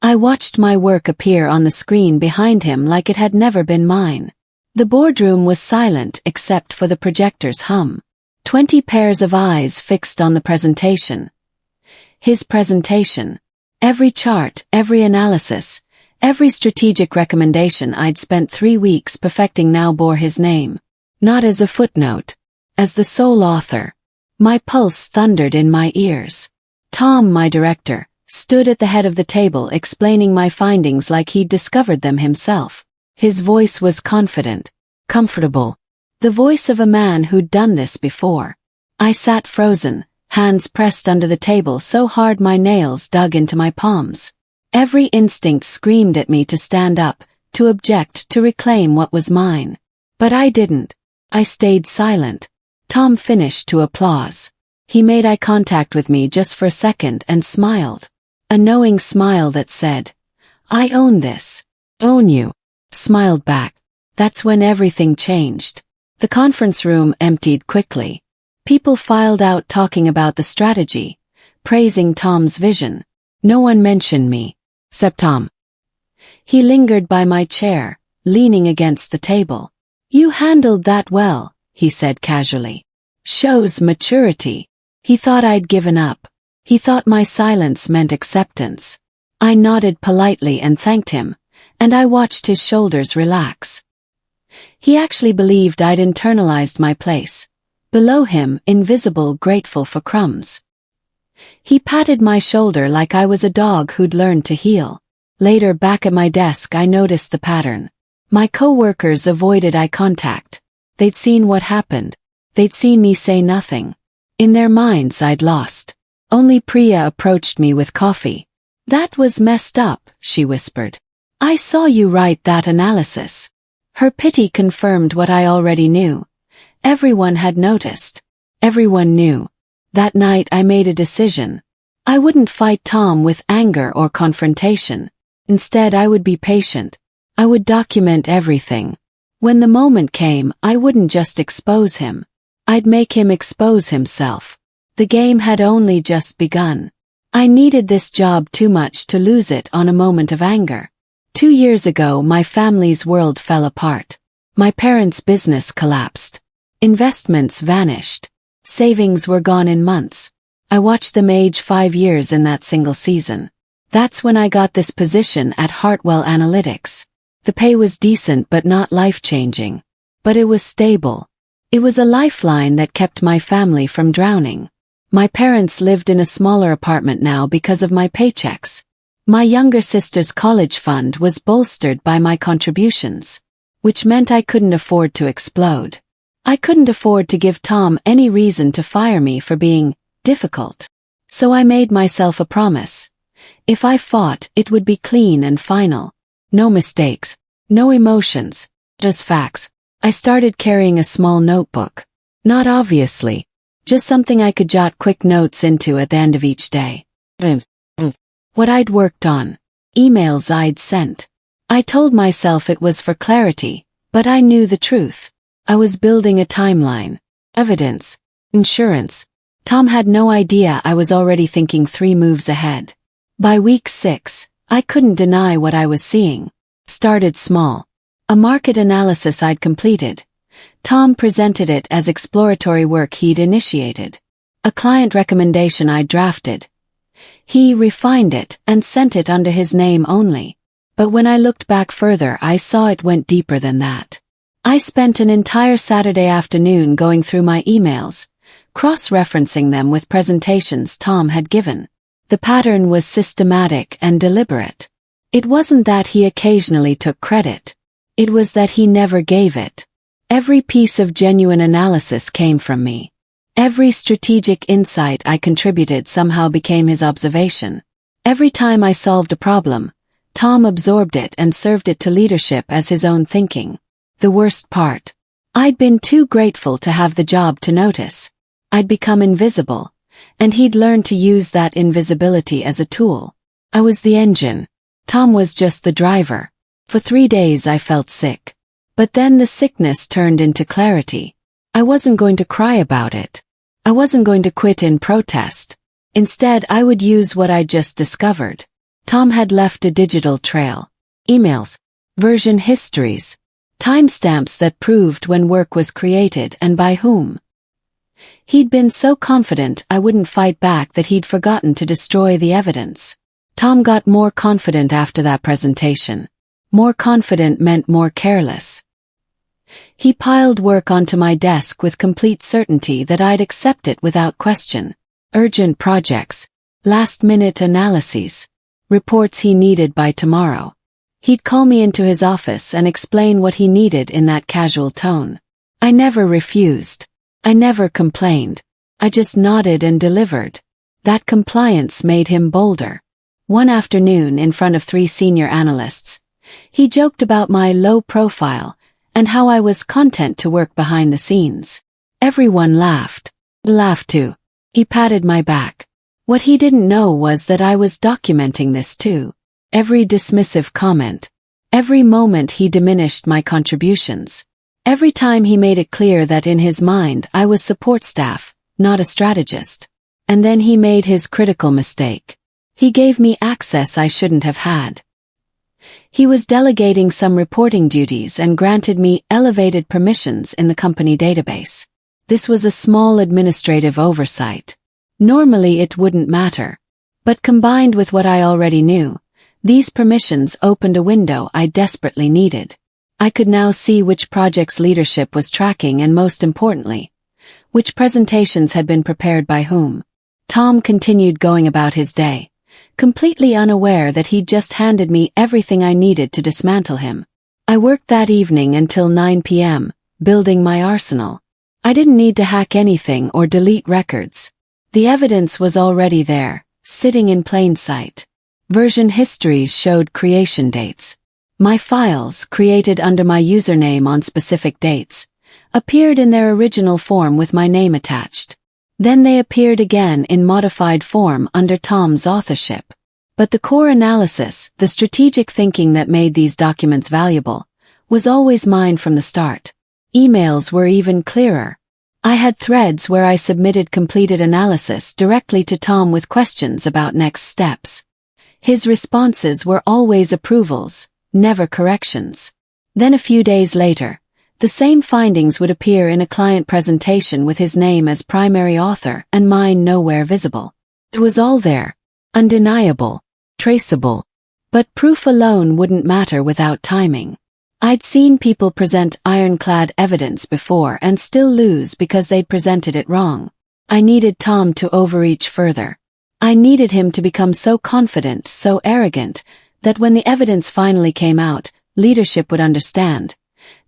I watched my work appear on the screen behind him like it had never been mine. The boardroom was silent except for the projector's hum. 20 pairs of eyes fixed on the presentation. His presentation. Every chart, every analysis, every strategic recommendation I'd spent 3 weeks perfecting now bore his name. Not as a footnote. As the sole author. My pulse thundered in my ears. Tom, my director, stood at the head of the table explaining my findings like he'd discovered them himself. His voice was confident, comfortable. The voice of a man who'd done this before. I sat frozen, hands pressed under the table so hard my nails dug into my palms. Every instinct screamed at me to stand up, to object, to reclaim what was mine. But I didn't. I stayed silent. Tom finished to applause. He made eye contact with me just for a second and smiled. A knowing smile that said, "I own this." "Own you." Smiled back. That's when everything changed. The conference room emptied quickly. People filed out talking about the strategy, praising Tom's vision. No one mentioned me, except Tom. He lingered by my chair, leaning against the table. "You handled that well," he said casually. "Shows maturity." He thought I'd given up. He thought my silence meant acceptance. I nodded politely and thanked him, and I watched his shoulders relax. He actually believed I'd internalized my place. Below him, invisible, grateful for crumbs. He patted my shoulder like I was a dog who'd learned to heel. Later, back at my desk, I noticed the pattern. My coworkers avoided eye contact. They'd seen what happened. They'd seen me say nothing. In their minds, I'd lost. Only Priya approached me with coffee. "That was messed up," she whispered. "I saw you write that analysis." Her pity confirmed what I already knew. Everyone had noticed. Everyone knew. That night I made a decision. I wouldn't fight Tom with anger or confrontation. Instead, I would be patient. I would document everything. When the moment came, I wouldn't just expose him. I'd make him expose himself. The game had only just begun. I needed this job too much to lose it on a moment of anger. 2 years ago, my family's world fell apart. My parents' business collapsed. Investments vanished. Savings were gone in months. I watched them age 5 years in that single season. That's when I got this position at Hartwell Analytics. The pay was decent but not life-changing. But it was stable. It was a lifeline that kept my family from drowning. My parents lived in a smaller apartment now because of my paychecks. My younger sister's college fund was bolstered by my contributions, which meant I couldn't afford to explode. I couldn't afford to give Tom any reason to fire me for being difficult. So I made myself a promise. If I fought, it would be clean and final. No mistakes, no emotions, just facts. I started carrying a small notebook. Not obviously. Just something I could jot quick notes into at the end of each day. What I'd worked on. Emails I'd sent. I told myself it was for clarity, but I knew the truth. I was building a timeline. Evidence. Insurance. Tom had no idea I was already thinking 3 moves ahead. By week 6, I couldn't deny what I was seeing. Started small. A market analysis I'd completed. Tom presented it as exploratory work he'd initiated. A client recommendation I'd drafted. He refined it and sent it under his name only. But when I looked back further, I saw it went deeper than that. I spent an entire Saturday afternoon going through my emails, cross-referencing them with presentations Tom had given. The pattern was systematic and deliberate. It wasn't that he occasionally took credit. It was that he never gave it. Every piece of genuine analysis came from me. Every strategic insight I contributed somehow became his observation. Every time I solved a problem, Tom absorbed it and served it to leadership as his own thinking. The worst part. I'd been too grateful to have the job to notice. I'd become invisible, and he'd learned to use that invisibility as a tool. I was the engine. Tom was just the driver. For 3 days I felt sick. But then the sickness turned into clarity. I wasn't going to cry about it. I wasn't going to quit in protest. Instead, I would use what I just discovered. Tom had left a digital trail. Emails, version histories, timestamps that proved when work was created and by whom. He'd been so confident I wouldn't fight back that he'd forgotten to destroy the evidence. Tom got more confident after that presentation. More confident meant more careless. He piled work onto my desk with complete certainty that I'd accept it without question. Urgent projects, last-minute analyses, reports he needed by tomorrow. He'd call me into his office and explain what he needed in that casual tone. I never refused. I never complained. I just nodded and delivered. That compliance made him bolder. One afternoon in front of 3 senior analysts, he joked about my low profile and how I was content to work behind the scenes. Everyone laughed. Laughed too. He patted my back. What he didn't know was that I was documenting this too. Every dismissive comment. Every moment he diminished my contributions. Every time he made it clear that in his mind I was support staff, not a strategist. And then he made his critical mistake. He gave me access I shouldn't have had. He was delegating some reporting duties and granted me elevated permissions in the company database. This was a small administrative oversight. Normally it wouldn't matter. But combined with what I already knew, these permissions opened a window I desperately needed. I could now see which projects leadership was tracking and, most importantly, which presentations had been prepared by whom. Tom continued going about his day, completely unaware that he'd just handed me everything I needed to dismantle him. I worked that evening until 9 p.m., building my arsenal. I didn't need to hack anything or delete records. The evidence was already there, sitting in plain sight. Version histories showed creation dates. My files, created under my username on specific dates, appeared in their original form with my name attached. Then they appeared again in modified form under Tom's authorship. But the core analysis, the strategic thinking that made these documents valuable, was always mine from the start. Emails were even clearer. I had threads where I submitted completed analysis directly to Tom with questions about next steps. His responses were always approvals, never corrections. Then a few days later, the same findings would appear in a client presentation with his name as primary author and mine nowhere visible. It was all there, undeniable, traceable. But proof alone wouldn't matter without timing. I'd seen people present ironclad evidence before and still lose because they'd presented it wrong. I needed Tom to overreach further. I needed him to become so confident, so arrogant, that when the evidence finally came out, leadership would understand.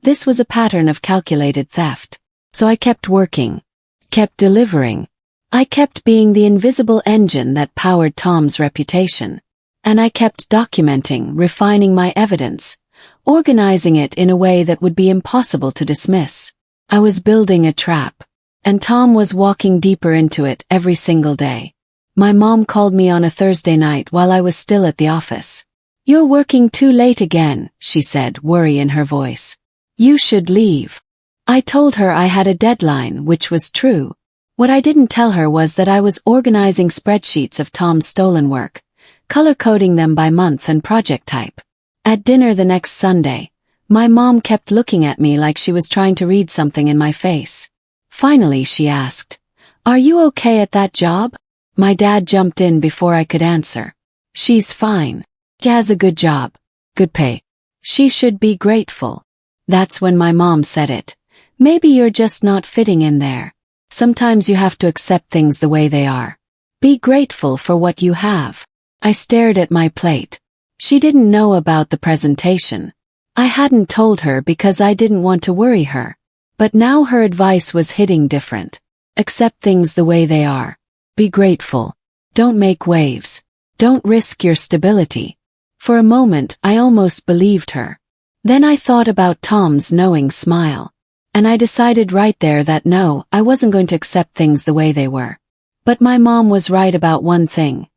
This was a pattern of calculated theft. So I kept working, kept delivering. I kept being the invisible engine that powered Tom's reputation. And I kept documenting, refining my evidence, organizing it in a way that would be impossible to dismiss. I was building a trap, and Tom was walking deeper into it every single day. My mom called me on a Thursday night while I was still at the office. "You're working too late again," she said, worry in her voice. "You should leave." I told her I had a deadline, which was true. What I didn't tell her was that I was organizing spreadsheets of Tom's stolen work, color-coding them by month and project type. At dinner the next Sunday, my mom kept looking at me like she was trying to read something in my face. Finally she asked, "Are you okay at that job?" My dad jumped in before I could answer. "She's fine. She has a good job. Good pay. She should be grateful." That's when my mom said it. "Maybe you're just not fitting in there. Sometimes you have to accept things the way they are. Be grateful for what you have." I stared at my plate. She didn't know about the presentation. I hadn't told her because I didn't want to worry her. But now her advice was hitting different. Accept things the way they are. Be grateful. Don't make waves. Don't risk your stability. For a moment, I almost believed her. Then I thought about Tom's knowing smile. And I decided right there that no, I wasn't going to accept things the way they were. But my mom was right about one thing.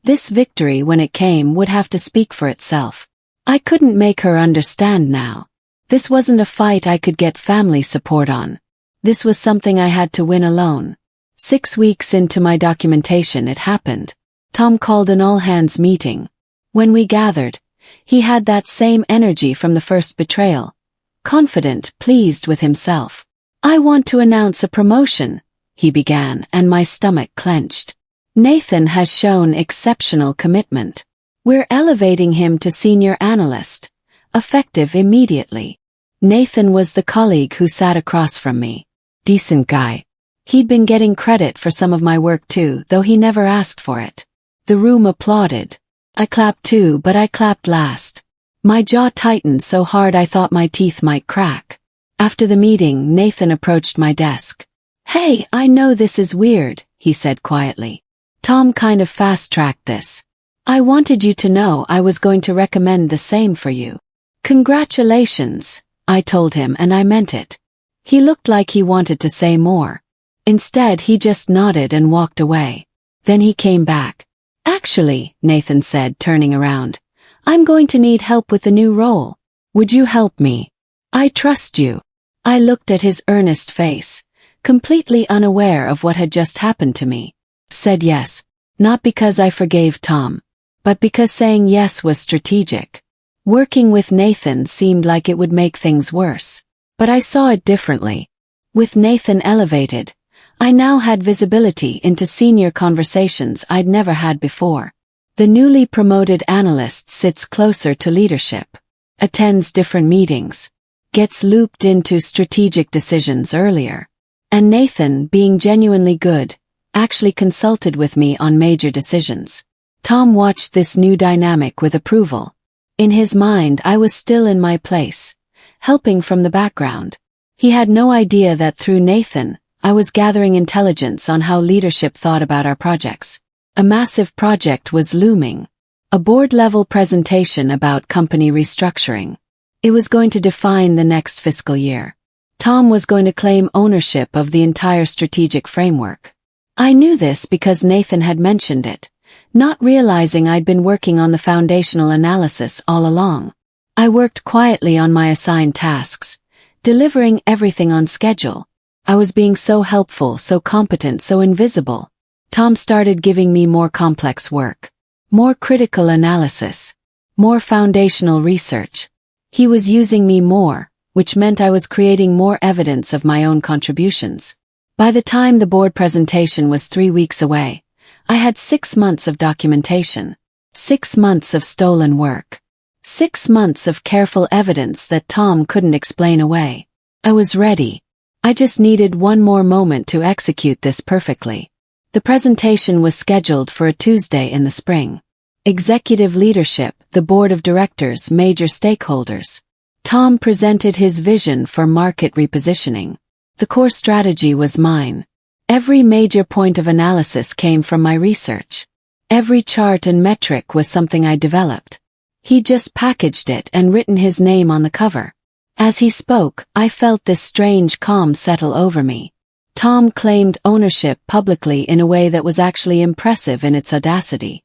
This victory, when it came, would have to speak for itself. I couldn't make her understand now. This wasn't a fight I could get family support on. This was something I had to win alone. 6 weeks into my documentation it happened. Tom called an all-hands meeting. When we gathered, he had that same energy from the first betrayal. Confident, pleased with himself. "I want to announce a promotion," he began, and my stomach clenched. "Nathan has shown exceptional commitment. We're elevating him to senior analyst, effective immediately." Nathan was the colleague who sat across from me. Decent guy. He'd been getting credit for some of my work too, though he never asked for it. The room applauded. I clapped too, but I clapped last. My jaw tightened so hard I thought my teeth might crack. After the meeting, Nathan approached my desk. "Hey, I know this is weird," he said quietly. "Tom kind of fast-tracked this. I wanted you to know I was going to recommend the same for you." "Congratulations," I told him, and I meant it. He looked like he wanted to say more. Instead, he just nodded and walked away. Then he came back. "Actually," Nathan said, turning around, "I'm going to need help with the new role. Would you help me? I trust you." I looked at his earnest face, completely unaware of what had just happened to me. Said yes, not because I forgave Tom, but because saying yes was strategic. Working with Nathan seemed like it would make things worse, but I saw it differently. With Nathan elevated, I now had visibility into senior conversations I'd never had before. The newly promoted analyst sits closer to leadership, attends different meetings, gets looped into strategic decisions earlier. And Nathan, being genuinely good, actually consulted with me on major decisions. Tom watched this new dynamic with approval. In his mind, I was still in my place, helping from the background. He had no idea that through Nathan, I was gathering intelligence on how leadership thought about our projects. A massive project was looming. A board-level presentation about company restructuring. It was going to define the next fiscal year. Tom was going to claim ownership of the entire strategic framework. I knew this because Nathan had mentioned it, not realizing I'd been working on the foundational analysis all along. I worked quietly on my assigned tasks, delivering everything on schedule. I was being so helpful, so competent, so invisible. Tom started giving me more complex work, more critical analysis, more foundational research. He was using me more, which meant I was creating more evidence of my own contributions. By the time the board presentation was 3 weeks away, I had 6 months of documentation, 6 months of stolen work, 6 months of careful evidence that Tom couldn't explain away. I was ready. I just needed one more moment to execute this perfectly. The presentation was scheduled for a Tuesday in the spring. Executive leadership, the board of directors, major stakeholders. Tom presented his vision for market repositioning. The core strategy was mine. Every major point of analysis came from my research. Every chart and metric was something I developed. He just packaged it and written his name on the cover. As he spoke, I felt this strange calm settle over me. Tom claimed ownership publicly in a way that was actually impressive in its audacity.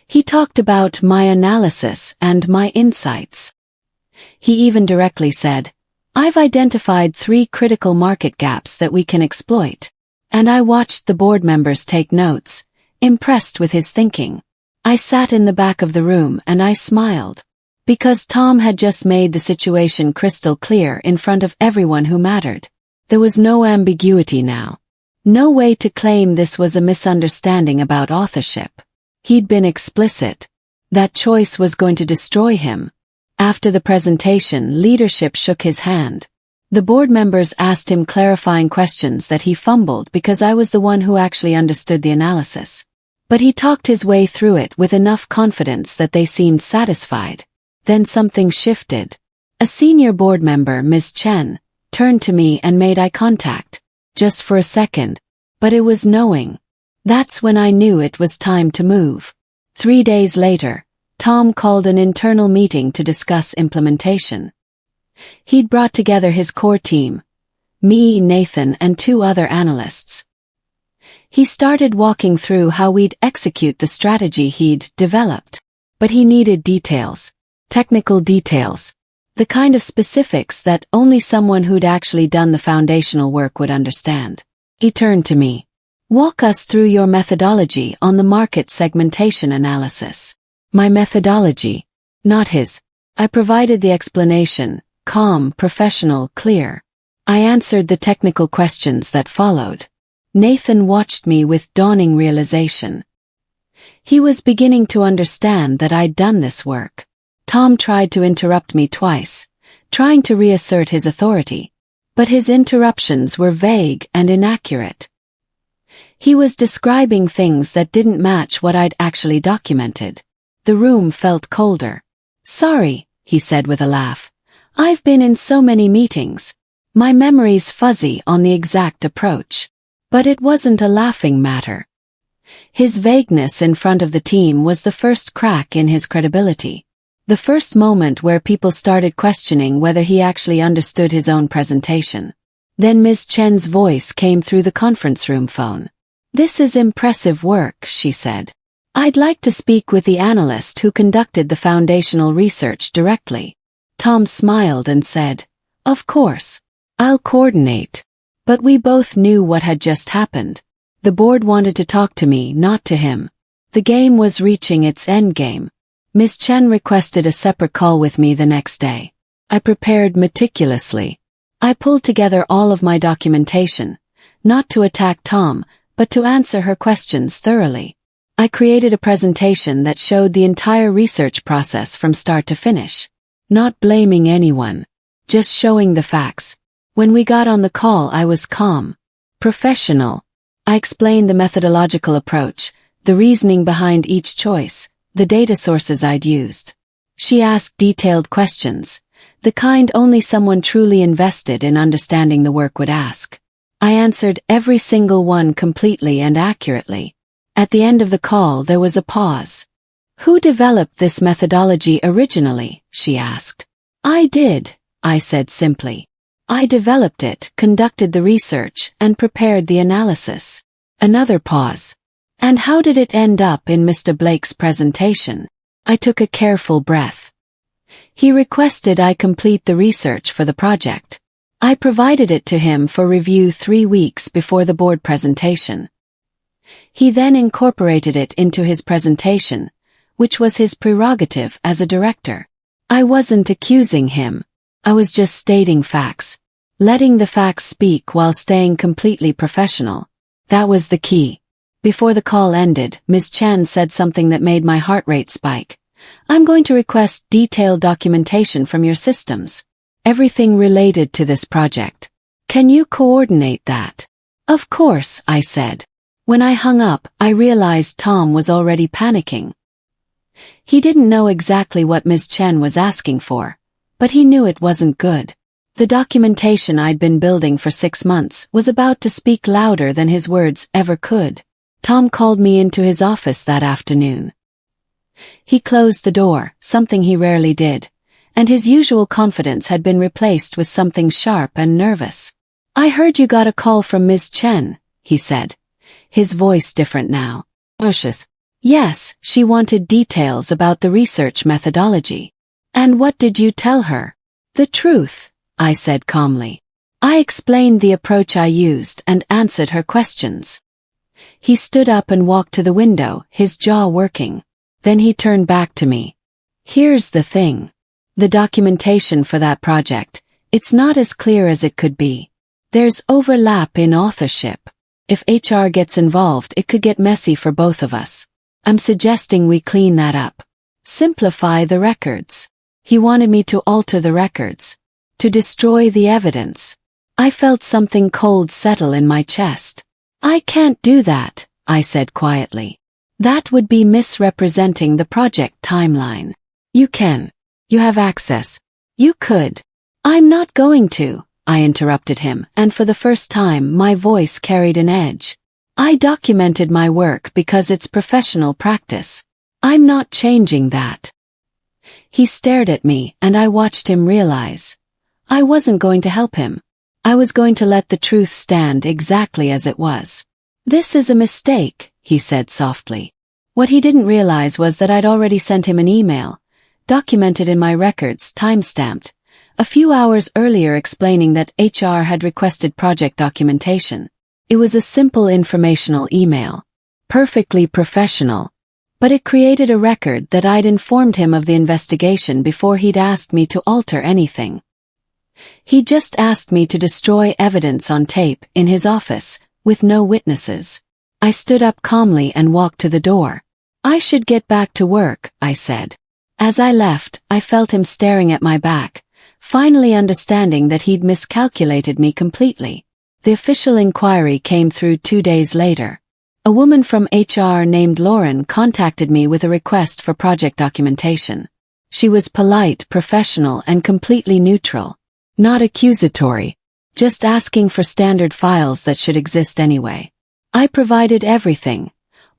He talked about my analysis and my insights. He even directly said, "I've identified 3 critical market gaps that we can exploit." And I watched the board members take notes, impressed with his thinking. I sat in the back of the room and I smiled. Because Tom had just made the situation crystal clear in front of everyone who mattered. There was no ambiguity now. No way to claim this was a misunderstanding about authorship. He'd been explicit. That choice was going to destroy him. After the presentation, leadership shook his hand. The board members asked him clarifying questions that he fumbled because I was the one who actually understood the analysis. But he talked his way through it with enough confidence that they seemed satisfied. Then something shifted. A senior board member, Ms. Chen, turned to me and made eye contact, just for a second, but it was knowing. That's when I knew it was time to move. 3 days later, Tom called an internal meeting to discuss implementation. He'd brought together his core team, me, Nathan, and 2 other analysts. He started walking through how we'd execute the strategy he'd developed, but he needed details. Technical details. The kind of specifics that only someone who'd actually done the foundational work would understand. He turned to me. "Walk us through your methodology on the market segmentation analysis." My methodology. Not his. I provided the explanation, calm, professional, clear. I answered the technical questions that followed. Nathan watched me with dawning realization. He was beginning to understand that I'd done this work. Tom tried to interrupt me twice, trying to reassert his authority, but his interruptions were vague and inaccurate. He was describing things that didn't match what I'd actually documented. The room felt colder. Sorry, he said with a laugh. I've been in so many meetings. My memory's fuzzy on the exact approach. But it wasn't a laughing matter. His vagueness in front of the team was the first crack in his credibility. The first moment where people started questioning whether he actually understood his own presentation. Then Ms. Chen's voice came through the conference room phone. This is impressive work, she said. I'd like to speak with the analyst who conducted the foundational research directly. Tom smiled and said, Of course. I'll coordinate. But we both knew what had just happened. The board wanted to talk to me, not to him. The game was reaching its endgame. Ms. Chen requested a separate call with me the next day. I prepared meticulously. I pulled together all of my documentation, not to attack Tom, but to answer her questions thoroughly. I created a presentation that showed the entire research process from start to finish. Not blaming anyone, just showing the facts. When we got on the call, I was calm, professional. I explained the methodological approach, the reasoning behind each choice, the data sources I'd used. She asked detailed questions, the kind only someone truly invested in understanding the work would ask. I answered every single one completely and accurately. At the end of the call, there was a pause. Who developed this methodology originally? She asked. I did, I said simply. I developed it, conducted the research, and prepared the analysis. Another pause. And how did it end up in Mr. Blake's presentation? I took a careful breath. He requested I complete the research for the project. I provided it to him for review 3 weeks before the board presentation. He then incorporated it into his presentation, which was his prerogative as a director. I wasn't accusing him. I was just stating facts. Letting the facts speak while staying completely professional. That was the key. Before the call ended, Ms. Chen said something that made my heart rate spike. I'm going to request detailed documentation from your systems. Everything related to this project. Can you coordinate that? Of course, I said. When I hung up, I realized Tom was already panicking. He didn't know exactly what Ms. Chen was asking for, but he knew it wasn't good. The documentation I'd been building for 6 months was about to speak louder than his words ever could. Tom called me into his office that afternoon. He closed the door, something he rarely did, and his usual confidence had been replaced with something sharp and nervous. I heard you got a call from Ms. Chen, he said, his voice different now. Urshus. Yes, she wanted details about the research methodology. And what did you tell her? The truth, I said calmly. I explained the approach I used and answered her questions. He stood up and walked to the window, his jaw working. Then he turned back to me. Here's the thing. The documentation for that project, it's not as clear as it could be. There's overlap in authorship. If HR gets involved, it could get messy for both of us. I'm suggesting we clean that up. Simplify the records. He wanted me to alter the records. To destroy the evidence. I felt something cold settle in my chest. I can't do that, I said quietly. That would be misrepresenting the project timeline. You can. You have access. You could. I'm not going to, I interrupted him, and for the first time my voice carried an edge. I documented my work because it's professional practice. I'm not changing that. He stared at me, and I watched him realize. I wasn't going to help him. I was going to let the truth stand exactly as it was. This is a mistake, he said softly. What he didn't realize was that I'd already sent him an email, documented in my records, time-stamped, a few hours earlier explaining that HR had requested project documentation. It was a simple informational email. Perfectly professional. But it created a record that I'd informed him of the investigation before he'd asked me to alter anything. He just asked me to destroy evidence on tape in his office, with no witnesses. I stood up calmly and walked to the door. "I should get back to work," I said. As I left, I felt him staring at my back, finally understanding that he'd miscalculated me completely. The official inquiry came through 2 days later. A woman from HR named Lauren contacted me with a request for project documentation. She was polite, professional, and completely neutral. Not accusatory. Just asking for standard files that should exist anyway. I provided everything.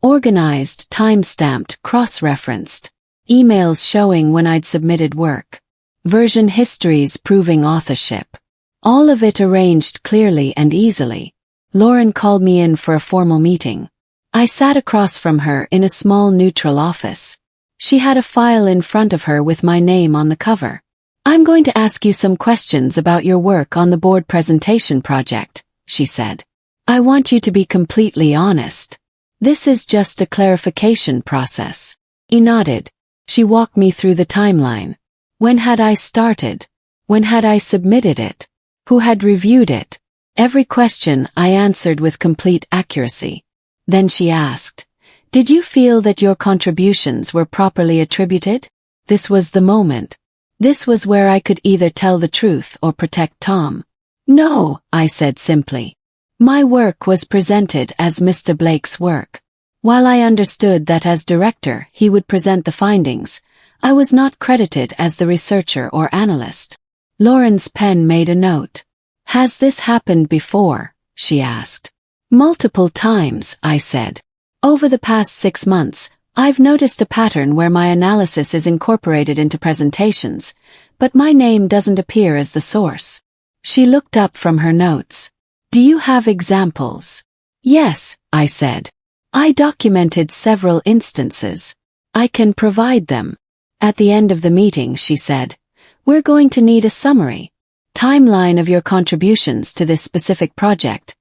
Organized, time-stamped, cross-referenced. Emails showing when I'd submitted work. Version histories proving authorship. All of it arranged clearly and easily. Lauren called me in for a formal meeting. I sat across from her in a small neutral office. She had a file in front of her with my name on the cover. "I'm going to ask you some questions about your work on the board presentation project," she said. "I want you to be completely honest. This is just a clarification process." He nodded. She walked me through the timeline. When had I started? When had I submitted it? Who had reviewed it? Every question I answered with complete accuracy. Then she asked, "Did you feel that your contributions were properly attributed?" This was the moment. This was where I could either tell the truth or protect Tom. "No," I said simply. "My work was presented as Mr. Blake's work. While I understood that as director he would present the findings, I was not credited as the researcher or analyst." Lauren's pen made a note. "Has this happened before?" she asked. "Multiple times," I said. "Over the past 6 months, I've noticed a pattern where my analysis is incorporated into presentations, but my name doesn't appear as the source." She looked up from her notes. "Do you have examples?" "Yes," I said. "I documented several instances. I can provide them." At the end of the meeting, she said, "We're going to need a summary, timeline of your contributions to this specific project,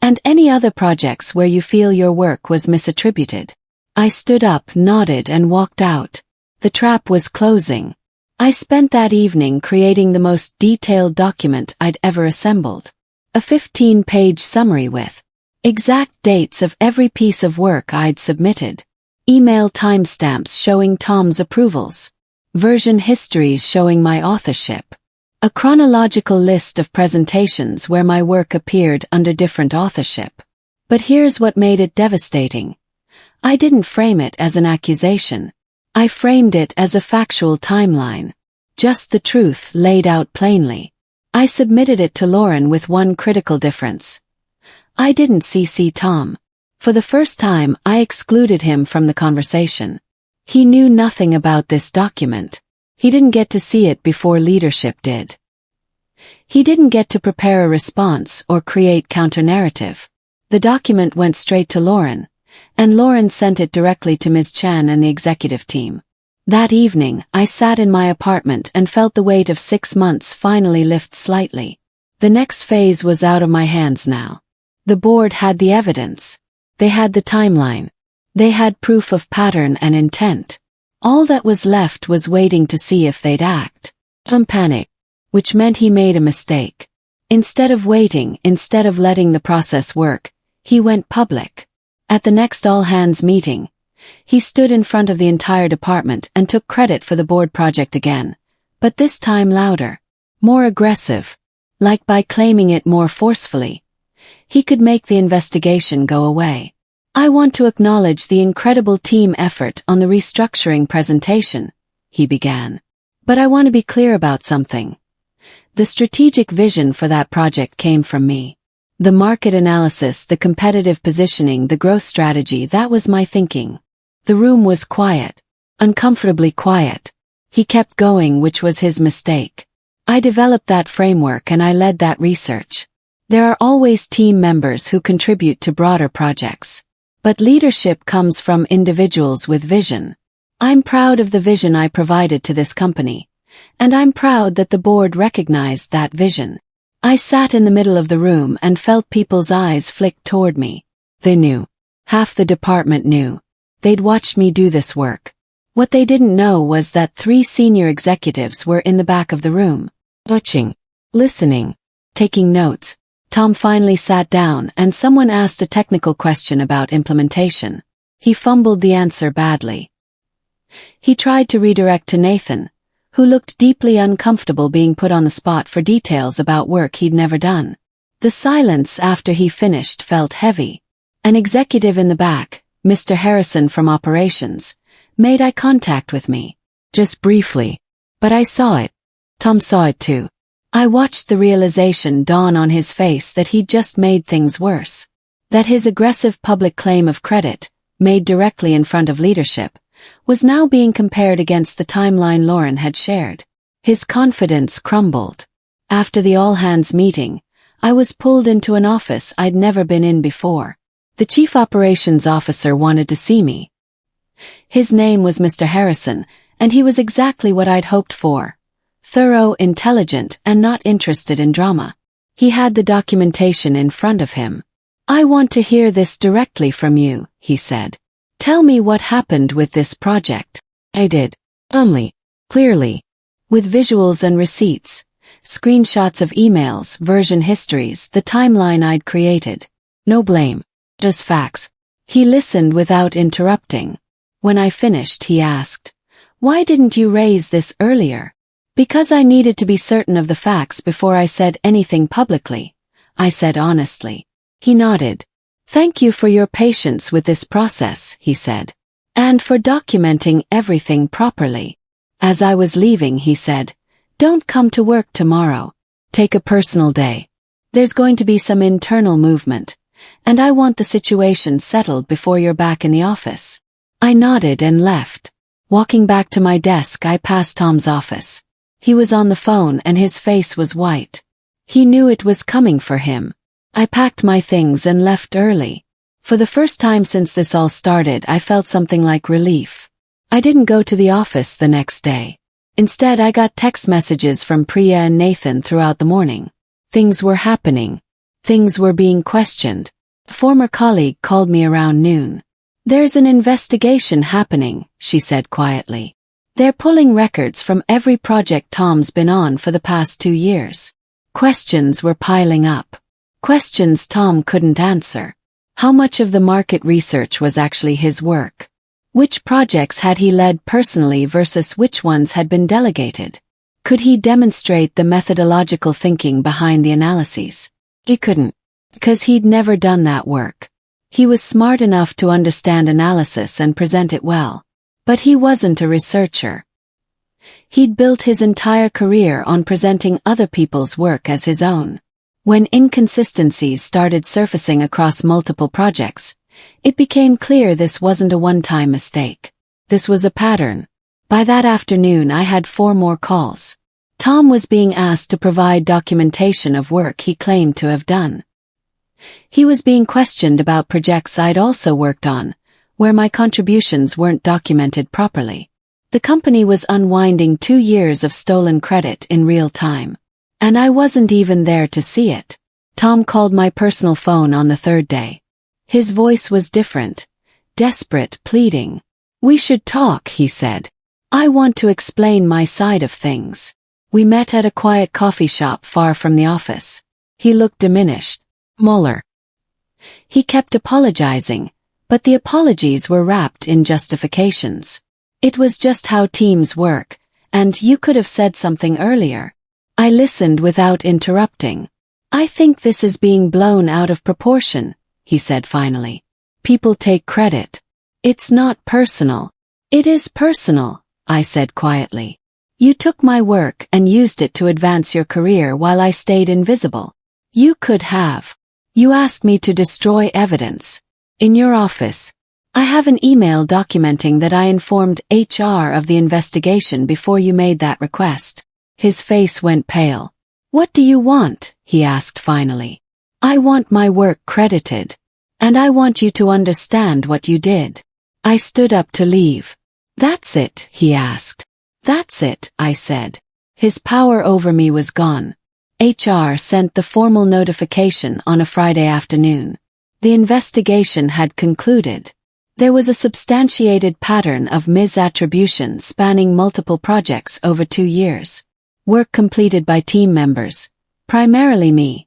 and any other projects where you feel your work was misattributed." I stood up, nodded, and walked out. The trap was closing. I spent that evening creating the most detailed document I'd ever assembled. A 15-page summary with exact dates of every piece of work I'd submitted. Email timestamps showing Tom's approvals. Version histories showing my authorship. A chronological list of presentations where my work appeared under different authorship. But here's what made it devastating. I didn't frame it as an accusation. I framed it as a factual timeline. Just the truth laid out plainly. I submitted it to Lauren with one critical difference. I didn't CC Tom. For the first time, I excluded him from the conversation. He knew nothing about this document. He didn't get to see it before leadership did. He didn't get to prepare a response or create counter-narrative. The document went straight to Lauren, and Lauren sent it directly to Ms. Chan and the executive team. That evening, I sat in my apartment and felt the weight of 6 months finally lift slightly. The next phase was out of my hands now. The board had the evidence. They had the timeline. They had proof of pattern and intent. All that was left was waiting to see if they'd act. Tom panicked, which meant he made a mistake. Instead of waiting, instead of letting the process work, he went public. At the next all-hands meeting, he stood in front of the entire department and took credit for the board project again, but this time louder, more aggressive, like by claiming it more forcefully. He could make the investigation go away. "I want to acknowledge the incredible team effort on the restructuring presentation," he began. "But I want to be clear about something. The strategic vision for that project came from me. The market analysis, the competitive positioning, the growth strategy, that was my thinking." The room was quiet, uncomfortably quiet. He kept going, which was his mistake. "I developed that framework and I led that research. There are always team members who contribute to broader projects. But leadership comes from individuals with vision. I'm proud of the vision I provided to this company, and I'm proud that the board recognized that vision." I sat in the middle of the room and felt people's eyes flick toward me. They knew. Half the department knew. They'd watched me do this work. What they didn't know was that 3 senior executives were in the back of the room, watching, listening, taking notes. Tom finally sat down and someone asked a technical question about implementation. He fumbled the answer badly. He tried to redirect to Nathan, who looked deeply uncomfortable being put on the spot for details about work he'd never done. The silence after he finished felt heavy. An executive in the back, Mr. Harrison from operations, made eye contact with me. Just briefly. But I saw it. Tom saw it too. I watched the realization dawn on his face that he'd just made things worse. That his aggressive public claim of credit, made directly in front of leadership, was now being compared against the timeline Lauren had shared. His confidence crumbled. After the all-hands meeting, I was pulled into an office I'd never been in before. The chief operations officer wanted to see me. His name was Mr. Harrison, and he was exactly what I'd hoped for. Thorough, intelligent, and not interested in drama. He had the documentation in front of him. "I want to hear this directly from you," he said. "Tell me what happened with this project." I did. Clearly. With visuals and receipts, screenshots of emails, version histories, the timeline I'd created. No blame. Just facts. He listened without interrupting. When I finished, he asked, "Why didn't you raise this earlier?" "Because I needed to be certain of the facts before I said anything publicly," I said honestly. He nodded. "Thank you for your patience with this process," he said. "And for documenting everything properly." As I was leaving, he said, "Don't come to work tomorrow. Take a personal day. There's going to be some internal movement, and I want the situation settled before you're back in the office." I nodded and left. Walking back to my desk, I passed Tom's office. He was on the phone and his face was white. He knew it was coming for him. I packed my things and left early. For the first time since this all started, I felt something like relief. I didn't go to the office the next day. Instead, I got text messages from Priya and Nathan throughout the morning. Things were happening. Things were being questioned. A former colleague called me around noon. "There's an investigation happening," she said quietly. "They're pulling records from every project Tom's been on for the past 2 years." Questions were piling up. Questions Tom couldn't answer. How much of the market research was actually his work? Which projects had he led personally versus which ones had been delegated? Could he demonstrate the methodological thinking behind the analyses? He couldn't, because he'd never done that work. He was smart enough to understand analysis and present it well. But he wasn't a researcher. He'd built his entire career on presenting other people's work as his own. When inconsistencies started surfacing across multiple projects, it became clear this wasn't a one-time mistake. This was a pattern. By that afternoon, I had 4 more calls. Tom was being asked to provide documentation of work he claimed to have done. He was being questioned about projects I'd also worked on, where my contributions weren't documented properly. The company was unwinding 2 years of stolen credit in real time. And I wasn't even there to see it. Tom called my personal phone on the 3rd day. His voice was different, desperate, pleading. "We should talk," he said. "I want to explain my side of things." We met at a quiet coffee shop far from the office. He looked diminished. "Mueller." He kept apologizing, but the apologies were wrapped in justifications. It was just how teams work, and you could have said something earlier. I listened without interrupting. "I think this is being blown out of proportion," he said finally. "People take credit. It's not personal." "It is personal," I said quietly. "You took my work and used it to advance your career while I stayed invisible. You could have. You asked me to destroy evidence. In your office. I have an email documenting that I informed HR of the investigation before you made that request." His face went pale. "What do you want?" he asked finally. "I want my work credited. And I want you to understand what you did." I stood up to leave. "That's it?" he asked. "That's it," I said. His power over me was gone. HR sent the formal notification on a Friday afternoon. The investigation had concluded. There was a substantiated pattern of misattribution spanning multiple projects over 2 years. Work completed by team members, primarily me,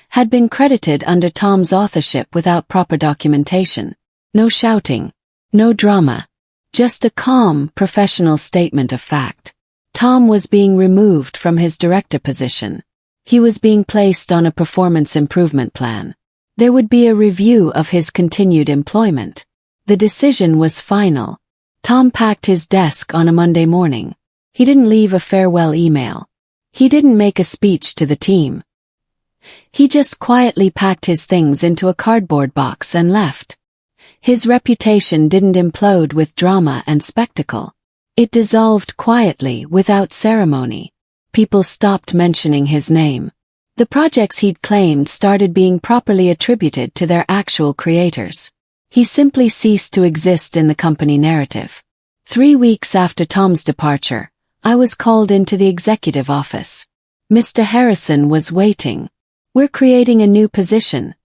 had been credited under Tom's authorship without proper documentation. No shouting, no drama, just a calm, professional statement of fact. Tom was being removed from his director position. He was being placed on a performance improvement plan. There would be a review of his continued employment. The decision was final. Tom packed his desk on a Monday morning. He didn't leave a farewell email. He didn't make a speech to the team. He just quietly packed his things into a cardboard box and left. His reputation didn't implode with drama and spectacle. It dissolved quietly, without ceremony. People stopped mentioning his name. The projects he'd claimed started being properly attributed to their actual creators. He simply ceased to exist in the company narrative. 3 weeks after Tom's departure, I was called into the executive office. Mr. Harrison was waiting. "We're creating a new position.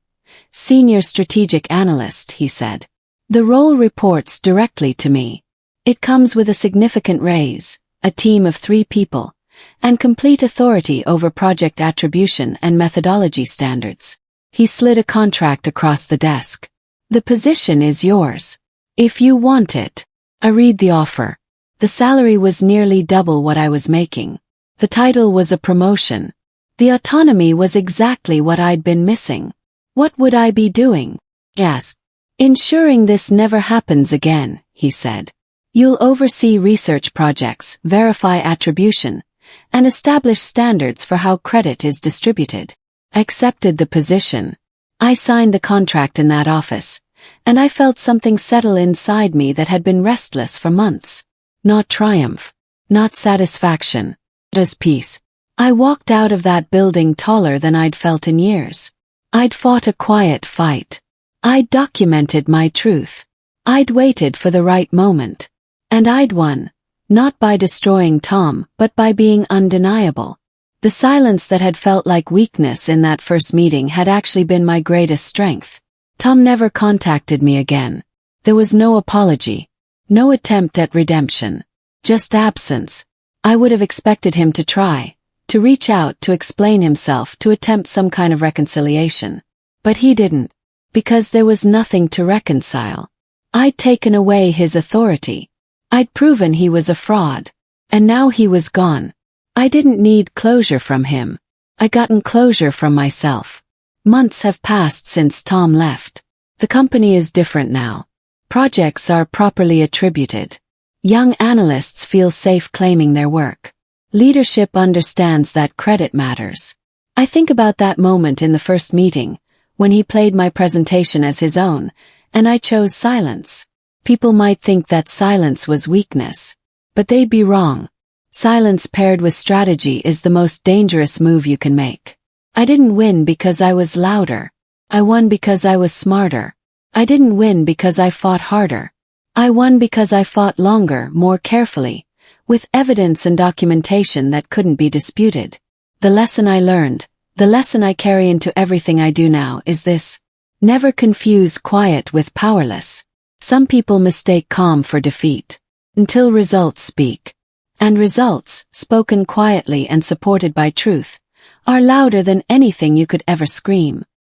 Senior Strategic Analyst," he said. "The role reports directly to me. It comes with a significant raise, a team of 3 people, and complete authority over project attribution and methodology standards." He slid a contract across the desk. "The position is yours, if you want it." I read the offer. The salary was nearly double what I was making. The title was a promotion. The autonomy was exactly what I'd been missing. What would I be doing? I asked. "Ensuring this never happens again," he said. "You'll oversee research projects, verify attribution, and establish standards for how credit is distributed." I accepted the position. I signed the contract in that office, and I felt something settle inside me that had been restless for months. Not triumph, not satisfaction, just peace. I walked out of that building taller than I'd felt in years. I'd fought a quiet fight. I'd documented my truth. I'd waited for the right moment. And I'd won, not by destroying Tom, but by being undeniable. The silence that had felt like weakness in that first meeting had actually been my greatest strength. Tom never contacted me again. There was no apology, no attempt at redemption, just absence. I would have expected him to try, to reach out, to explain himself, to attempt some kind of reconciliation. But he didn't, because there was nothing to reconcile. I'd taken away his authority. I'd proven he was a fraud. And now he was gone. I didn't need closure from him. I'd gotten closure from myself. Months have passed since Tom left. The company is different now. Projects are properly attributed. Young analysts feel safe claiming their work. Leadership understands that credit matters. I think about that moment in the first meeting, when he played my presentation as his own, and I chose silence. People might think that silence was weakness, but they'd be wrong. Silence paired with strategy is the most dangerous move you can make. I didn't win because I was louder. I won because I was smarter. I didn't win because I fought harder. I won because I fought longer, more carefully, with evidence and documentation that couldn't be disputed. The lesson I learned, the lesson I carry into everything I do now, is this: never confuse quiet with powerless. Some people mistake calm for defeat, until results speak. And results, spoken quietly and supported by truth, are louder than anything you could ever scream.